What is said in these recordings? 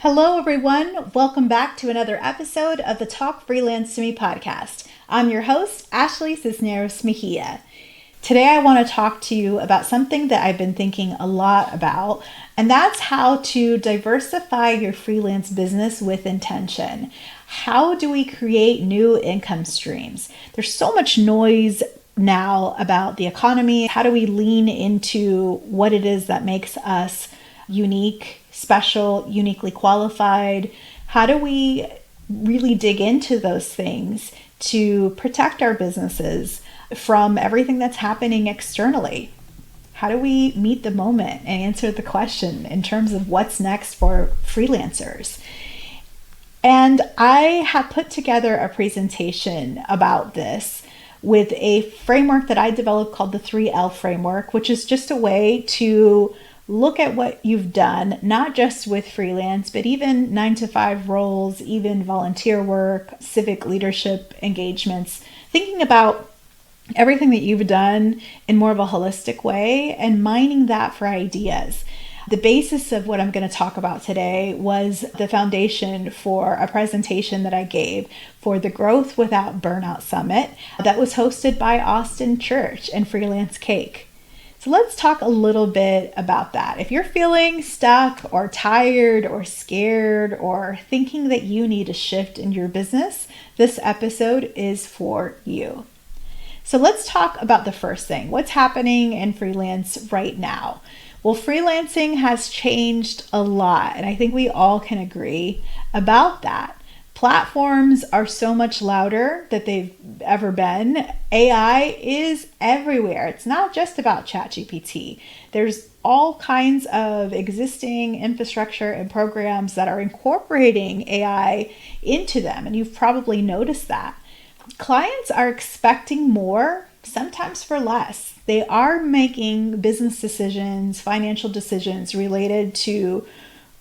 Hello, everyone. Welcome back to another episode of the Talk Freelance to Me podcast. I'm your host, Ashley Cisneros Mejia. Today, I want to talk to you about something that I've been thinking a lot about, and that's how to diversify your freelance business with intention. How do we create new income streams? There's so much noise now about the economy. How do we lean into what it is that makes us unique, special, uniquely qualified? How do we really dig into those things to protect our businesses from everything that's happening externally? How do we meet the moment and answer the question in terms of what's next for freelancers? And I have put together a presentation about this with a framework that I developed called the 3L framework, which is just a way to look at what you've done, not just with freelance, but even 9-to-5 roles, even volunteer work, civic leadership engagements, thinking about everything that you've done in more of a holistic way and mining that for ideas. The basis of what I'm going to talk about today was the foundation for a presentation that I gave for the Growth Without Burnout Summit that was hosted by Austin Church and Freelance Cake. So let's talk a little bit about that. If you're feeling stuck or tired or scared or thinking that you need a shift in your business, this episode is for you. So let's talk about the first thing. What's happening in freelance right now? Well, freelancing has changed a lot, and I think we all can agree about that. Platforms are so much louder than they've ever been. AI is everywhere. It's not just about ChatGPT. There's all kinds of existing infrastructure and programs that are incorporating AI into them, and you've probably noticed that. Clients are expecting more, sometimes for less. They are making business decisions, financial decisions related to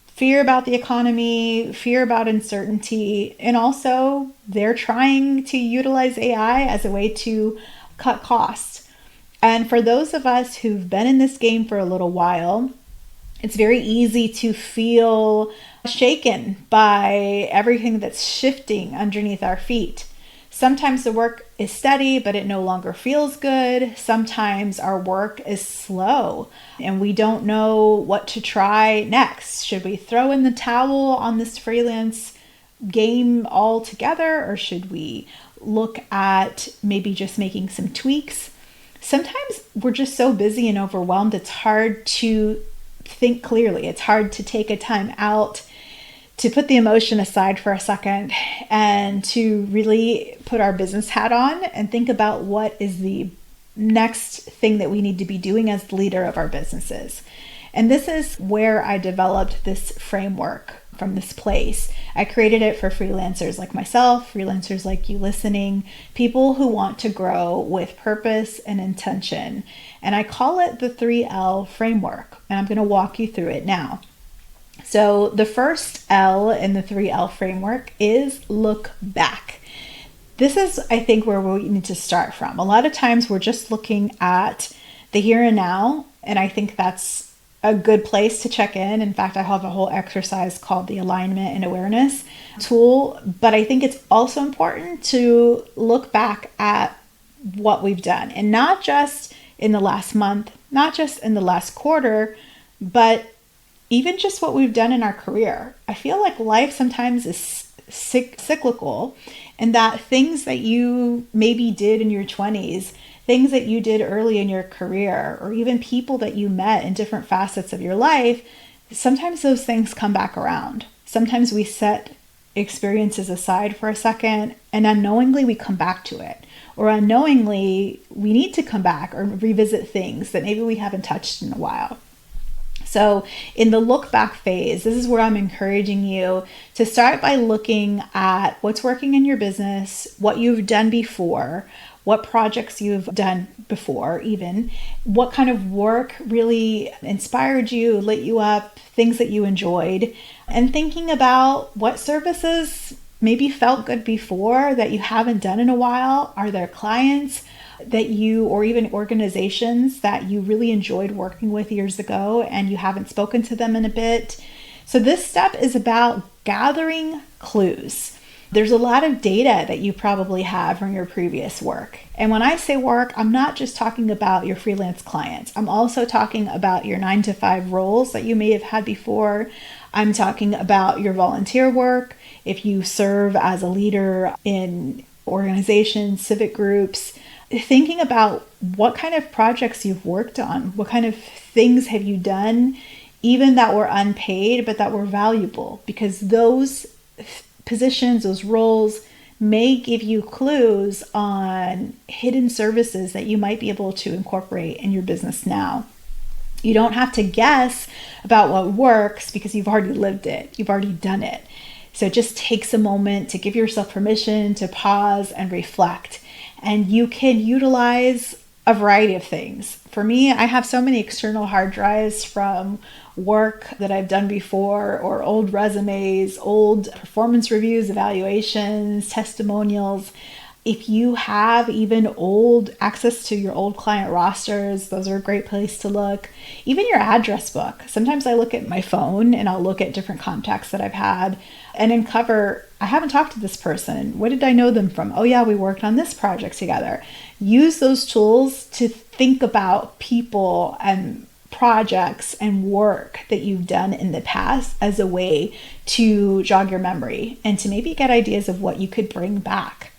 fear about the economy, fear about uncertainty, and also they're trying to utilize AI as a way to cut costs. And for those of us who've been in this game for a little while, it's very easy to feel shaken by everything that's shifting underneath our feet. Sometimes the work is steady, but it no longer feels good. Sometimes our work is slow and we don't know what to try next. Should we throw in the towel on this freelance game altogether, or should we look at maybe just making some tweaks? Sometimes we're just so busy and overwhelmed, it's hard to think clearly. It's hard to take a time out, to put the emotion aside for a second and to really put our business hat on and think about what is the next thing that we need to be doing as the leader of our businesses. And this is where I developed this framework from this place. I created it for freelancers like myself, freelancers like you listening, people who want to grow with purpose and intention. And I call it the 3L framework, and I'm going to walk you through it now. So the first L in the 3L framework is look back. This is, I think, where we need to start from. A lot of times we're just looking at the here and now, and I think that's a good place to check in. In fact, I have a whole exercise called the alignment and awareness tool, but I think it's also important to look back at what we've done, and not just in the last month, not just in the last quarter, but even just what we've done in our career. I feel like life sometimes is cyclical, and that things that you maybe did in your 20s, things that you did early in your career, or even people that you met in different facets of your life, sometimes those things come back around. Sometimes we set experiences aside for a second and unknowingly we come back to it, or unknowingly we need to come back or revisit things that maybe we haven't touched in a while. So in the look back phase, this is where I'm encouraging you to start by looking at what's working in your business, what you've done before, what projects you've done before, even what kind of work really inspired you, lit you up, things that you enjoyed, and thinking about what services maybe felt good before that you haven't done in a while. Are there clients that you, or even organizations that you really enjoyed working with years ago and you haven't spoken to them in a bit? So this step is about gathering clues. There's a lot of data that you probably have from your previous work. And when I say work, I'm not just talking about your freelance clients. I'm also talking about your 9-to-5 roles that you may have had before. I'm talking about your volunteer work. If you serve as a leader in organizations, civic groups, thinking about what kind of projects you've worked on, what kind of things have you done, even that were unpaid, but that were valuable, because those positions, those roles may give you clues on hidden services that you might be able to incorporate in your business now. You don't have to guess about what works because you've already lived it. You've already done it. So it just takes a moment to give yourself permission to pause and reflect. And you can utilize a variety of things. For me, I have so many external hard drives from work that I've done before, or old resumes, old performance reviews, evaluations, testimonials. If you have even old access to your old client rosters, those are a great place to look. Even your address book. Sometimes I look at my phone and I'll look at different contacts that I've had and uncover, I haven't talked to this person. What did I know them from? Oh yeah, we worked on this project together. Use those tools to think about people and projects and work that you've done in the past as a way to jog your memory and to maybe get ideas of what you could bring back.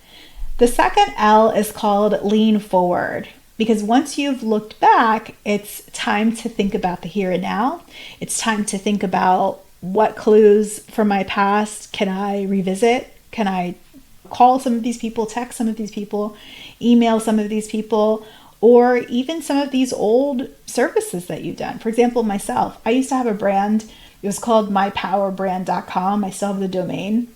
The second L is called lean forward, because once you've looked back, it's time to think about the here and now. It's time to think about what clues from my past can I revisit? Can I call some of these people, text some of these people, email some of these people, or even some of these old services that you've done. For example, myself, I used to have a brand. It was called mypowerbrand.com. I still have the domain.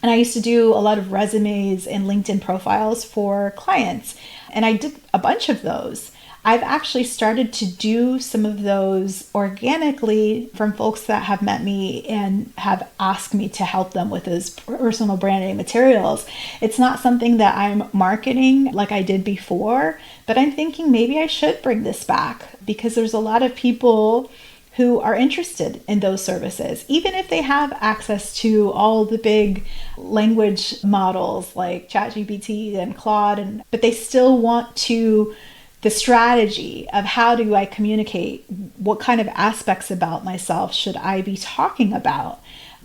And I used to do a lot of resumes and LinkedIn profiles for clients. And I did a bunch of those. I've actually started to do some of those organically from folks that have met me and have asked me to help them with those personal branding materials. It's not something that I'm marketing like I did before, but I'm thinking maybe I should bring this back because there's a lot of people who are interested in those services, even if they have access to all the big language models like ChatGPT and Claude, but they still want the strategy of how do I communicate, what kind of aspects about myself should I be talking about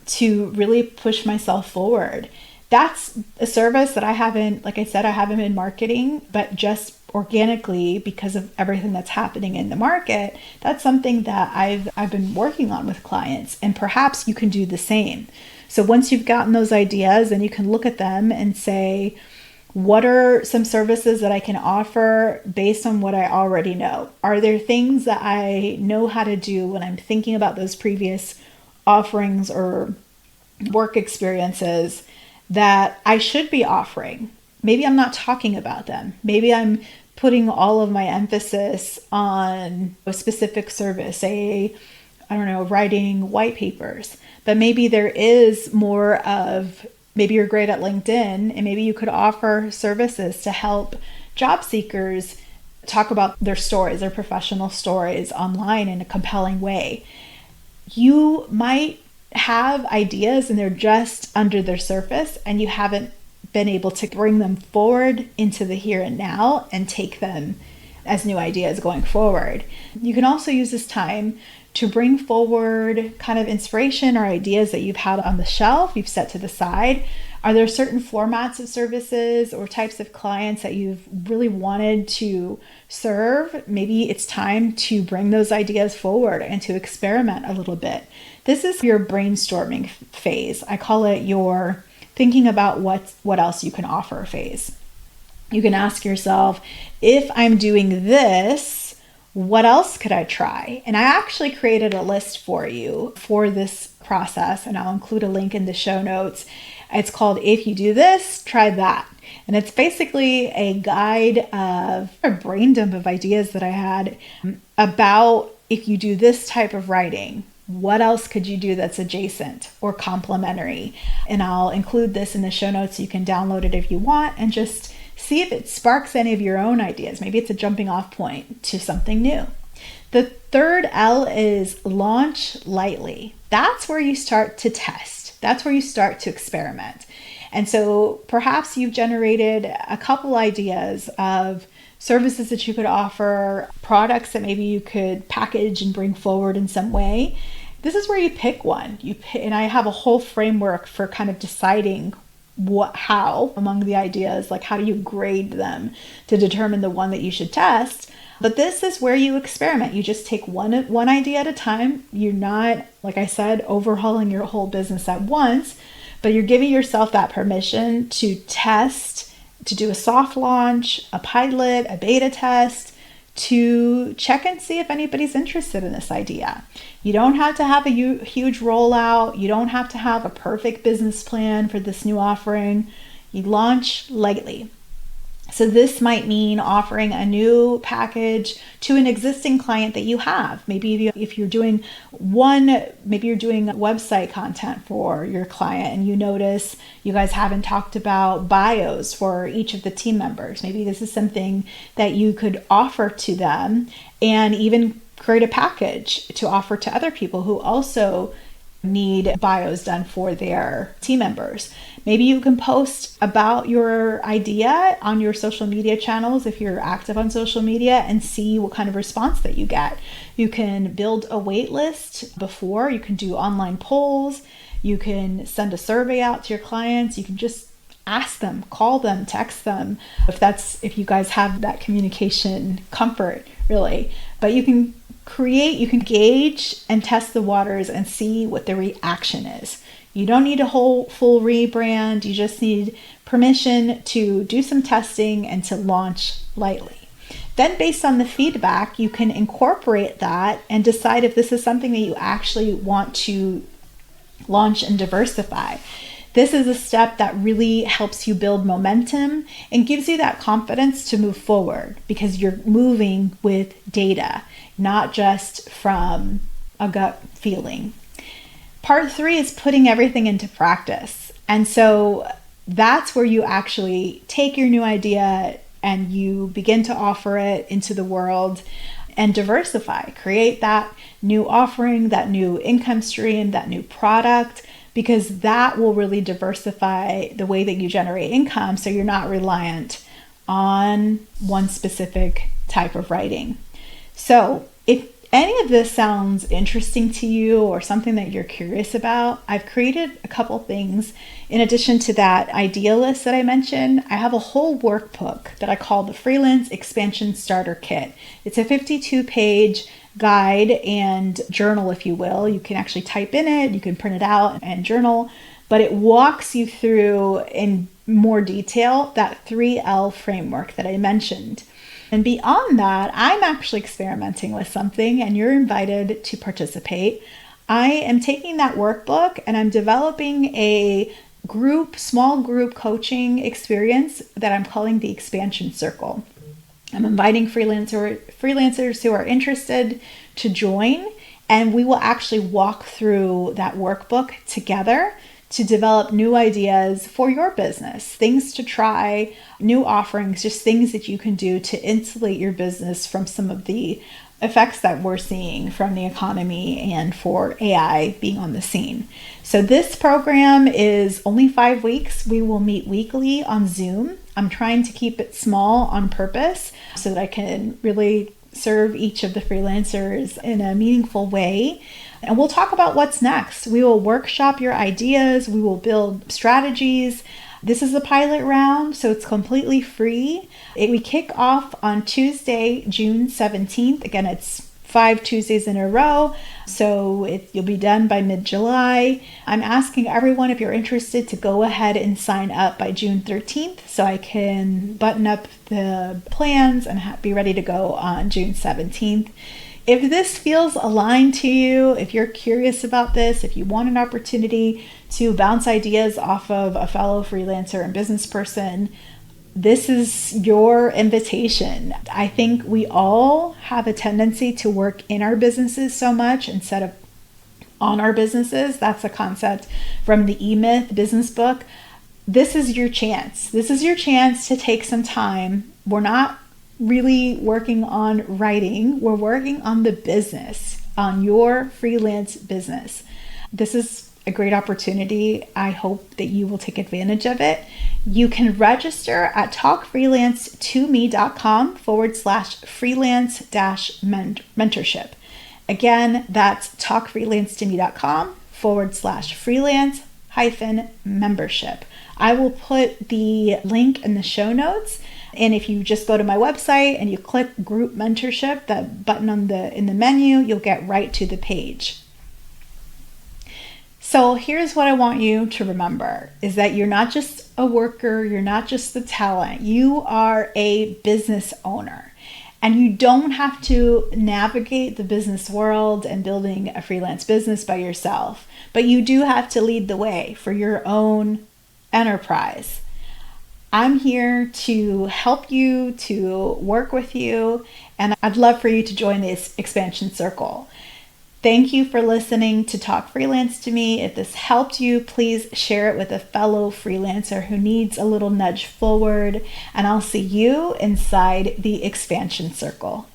to really push myself forward. That's a service that I haven't been marketing, but just organically because of everything that's happening in the market. That's something that I've been working on with clients, and perhaps you can do the same. So once you've gotten those ideas, then you can look at them and say, what are some services that I can offer based on what I already know? Are there things that I know how to do when I'm thinking about those previous offerings or work experiences that I should be offering? Maybe I'm not talking about them. Maybe I'm putting all of my emphasis on a specific service, writing white papers. But maybe there is more of, maybe you're great at LinkedIn, and maybe you could offer services to help job seekers talk about their stories, their professional stories online in a compelling way. You might have ideas and they're just under their surface, and you haven't been able to bring them forward into the here and now and take them as new ideas going forward. You can also use this time to bring forward kind of inspiration or ideas that you've had on the shelf, you've set to the side. Are there certain formats of services or types of clients that you've really wanted to serve? Maybe it's time to bring those ideas forward and to experiment a little bit. This is your brainstorming phase. I call it your thinking about what else you can offer phase. You can ask yourself, if I'm doing this, what else could I try? And I actually created a list for you for this process, and I'll include a link in the show notes. It's called If You Do This, Try That. And it's basically a guide of a brain dump of ideas that I had about if you do this type of writing, what else could you do that's adjacent or complementary? And I'll include this in the show notes so you can download it if you want and just see if it sparks any of your own ideas. Maybe it's a jumping off point to something new. The third L is launch lightly. that's where you start to test. That's where you start to experiment. And so perhaps you've generated a couple ideas of services that you could offer, products that maybe you could package and bring forward in some way. This is where you pick one. And I have a whole framework for kind of deciding how among the ideas, like how do you grade them to determine the one that you should test. But this is where you experiment. You just take one idea at a time. You're not, like I said, overhauling your whole business at once, but you're giving yourself that permission to test, to do a soft launch, a pilot, a beta test, to check and see if anybody's interested in this idea. You don't have to have a huge rollout. You don't have to have a perfect business plan for this new offering. You launch lightly. So this might mean offering a new package to an existing client that you have. Maybe if you're doing website content for your client and you notice you guys haven't talked about bios for each of the team members. Maybe this is something that you could offer to them and even create a package to offer to other people who also need bios done for their team members. Maybe you can post about your idea on your social media channels if you're active on social media and see what kind of response that you get. You can build a wait list before. You can do online polls. You can send a survey out to your clients. You can just ask them, call them, text them, if you guys have that communication comfort, really. But you can gauge and test the waters and see what the reaction is. You don't need a full rebrand. You just need permission to do some testing and to launch lightly. Then based on the feedback, you can incorporate that and decide if this is something that you actually want to launch and diversify. This is a step that really helps you build momentum and gives you that confidence to move forward because you're moving with data, not just from a gut feeling. Part 3 is putting everything into practice. And so that's where you actually take your new idea and you begin to offer it into the world and diversify. Create that new offering, that new income stream, that new product, because that will really diversify the way that you generate income so you're not reliant on one specific type of writing. So if any of this sounds interesting to you or something that you're curious about, I've created a couple things. In addition to that idea list that I mentioned, I have a whole workbook that I call the Freelance Expansion Starter Kit. It's a 52-page guide and journal, if you will. You can actually type in it, you can print it out and journal, but it walks you through in more detail that 3L framework that I mentioned. And beyond that, I'm actually experimenting with something and you're invited to participate. I am taking that workbook and I'm developing a small group coaching experience that I'm calling the Expansion Circle. I'm inviting freelancers who are interested to join, and we will actually walk through that workbook together to develop new ideas for your business, things to try, new offerings, just things that you can do to insulate your business from some of the effects that we're seeing from the economy and for AI being on the scene. So this program is only 5 weeks. We will meet weekly on Zoom. I'm trying to keep it small on purpose so that I can really serve each of the freelancers in a meaningful way. And we'll talk about what's next. We will workshop your ideas. We will build strategies. This is a pilot round, so it's completely free. We kick off on Tuesday, June 17th. Again, it's 5 Tuesdays in a row, so you'll be done by mid-July. I'm asking everyone, if you're interested, to go ahead and sign up by June 13th so I can button up the plans and be ready to go on June 17th. If this feels aligned to you, if you're curious about this, if you want an opportunity to bounce ideas off of a fellow freelancer and business person, this is your invitation. I think we all have a tendency to work in our businesses so much instead of on our businesses. That's a concept from the E-Myth business book. This is your chance. This is your chance to take some time. We're not really working on writing. We're working on the business, on your freelance business. this is a great opportunity. I hope that you will take advantage of it. You can register at talkfreelance2me.com/freelance-mentorship. Again, that's talkfreelance2me.com/freelance-membership. I will put the link in the show notes. And if you just go to my website and you click group mentorship, that button in the menu, you'll get right to the page. So here's what I want you to remember is that you're not just a worker, you're not just the talent, you are a business owner. And you don't have to navigate the business world and building a freelance business by yourself, but you do have to lead the way for your own enterprise. I'm here to help you, to work with you, and I'd love for you to join this expansion circle. Thank you for listening to Talk Freelance to Me. If this helped you, please share it with a fellow freelancer who needs a little nudge forward, and I'll see you inside the expansion circle.